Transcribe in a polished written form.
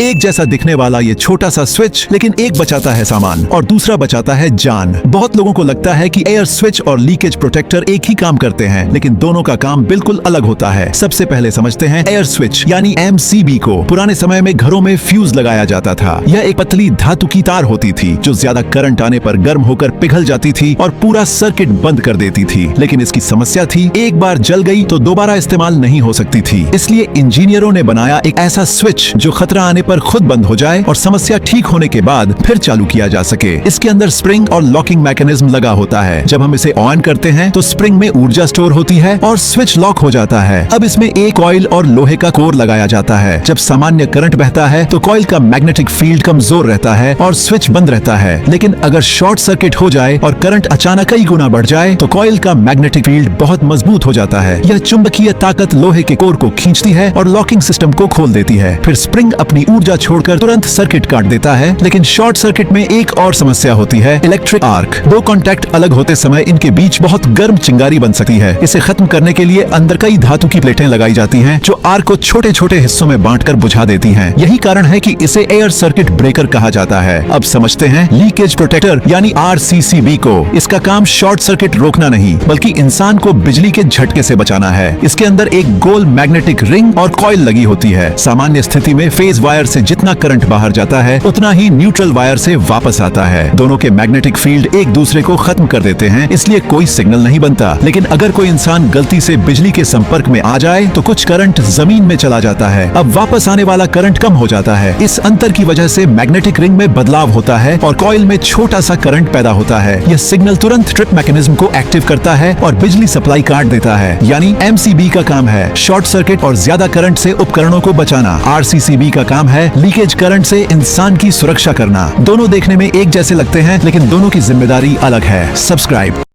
एक जैसा दिखने वाला ये छोटा सा स्विच, लेकिन एक बचाता है सामान और दूसरा बचाता है जान। बहुत लोगों को लगता है कि एयर स्विच और लीकेज प्रोटेक्टर एक ही काम करते हैं, लेकिन दोनों का काम बिल्कुल अलग होता है। सबसे पहले समझते हैं एयर स्विच यानी MCB को। पुराने समय में घरों में फ्यूज लगाया जाता था। यह एक पतली धातु की तार होती थी जो ज्यादा करंट आने पर गर्म होकर पिघल जाती थी और पूरा सर्किट बंद कर देती थी। लेकिन इसकी समस्या थी, एक बार जल गई तो दोबारा इस्तेमाल नहीं हो सकती थी। इसलिए इंजीनियरों ने बनाया एक ऐसा स्विच जो खतरा आने पर खुद बंद हो जाए और समस्या ठीक होने के बाद फिर चालू किया जा सके। इसके अंदर स्प्रिंग और लॉकिंग मैकेनिज्म लगा होता है। जब हम इसे ऑन करते हैं तो स्प्रिंग में ऊर्जा स्टोर होती है और स्विच लॉक हो जाता है। अब इसमें एक कॉइल और लोहे का कोर लगाया जाता है। जब सामान्य करंट बहता है तो कॉइल का मैग्नेटिक फील्ड कमजोर रहता है और स्विच बंद रहता है। लेकिन अगर शॉर्ट सर्किट हो जाए और करंट अचानक कई गुना बढ़ जाए तो कॉइल का मैग्नेटिक फील्ड बहुत मजबूत हो जाता है। यह चुंबकीय ताकत लोहे के कोर को खींचती है और लॉकिंग सिस्टम को खोल देती है। फिर स्प्रिंग अपनी ऊर्जा छोड़कर तुरंत सर्किट काट देता है। लेकिन शॉर्ट सर्किट में एक और समस्या होती है, इलेक्ट्रिक आर्क। दो कॉन्टैक्ट अलग होते समय इनके बीच बहुत गर्म चिंगारी बन सकती है। इसे खत्म करने के लिए अंदर कई धातु की प्लेटें लगाई जाती हैं जो आर्क को छोटे छोटे हिस्सों में बांटकर बुझा देती हैं। यही कारण है कि इसे एयर सर्किट ब्रेकर कहा जाता है। अब समझते हैं लीकेज प्रोटेक्टर यानी RCCB को। इसका काम शॉर्ट सर्किट रोकना नहीं बल्कि इंसान को बिजली के झटके से बचाना है। इसके अंदर एक गोल मैग्नेटिक रिंग और कॉइल लगी होती है। सामान्य स्थिति में फेज वायर से जितना करंट बाहर जाता है उतना ही न्यूट्रल वायर से वापस आता है। दोनों के मैग्नेटिक फील्ड एक दूसरे को खत्म कर देते हैं, इसलिए कोई सिग्नल नहीं बनता। लेकिन अगर कोई इंसान गलती से बिजली के संपर्क में आ जाए तो कुछ करंट जमीन में चला जाता है। अब वापस आने वाला करंट कम हो जाता है। इस अंतर की वजह से मैग्नेटिक रिंग में बदलाव होता है और कॉइल में छोटा सा करंट पैदा होता है। यह सिग्नल तुरंत ट्रिप मैकेनिज्म को एक्टिव करता है और बिजली सप्लाई काट देता है। यानी MCB का काम है शॉर्ट सर्किट और ज्यादा करंट से उपकरणों को बचाना। RCCB का काम है लीकेज करंट से इंसान की सुरक्षा करना। दोनों देखने में एक जैसे लगते हैं लेकिन दोनों की जिम्मेदारी अलग है। सब्सक्राइब।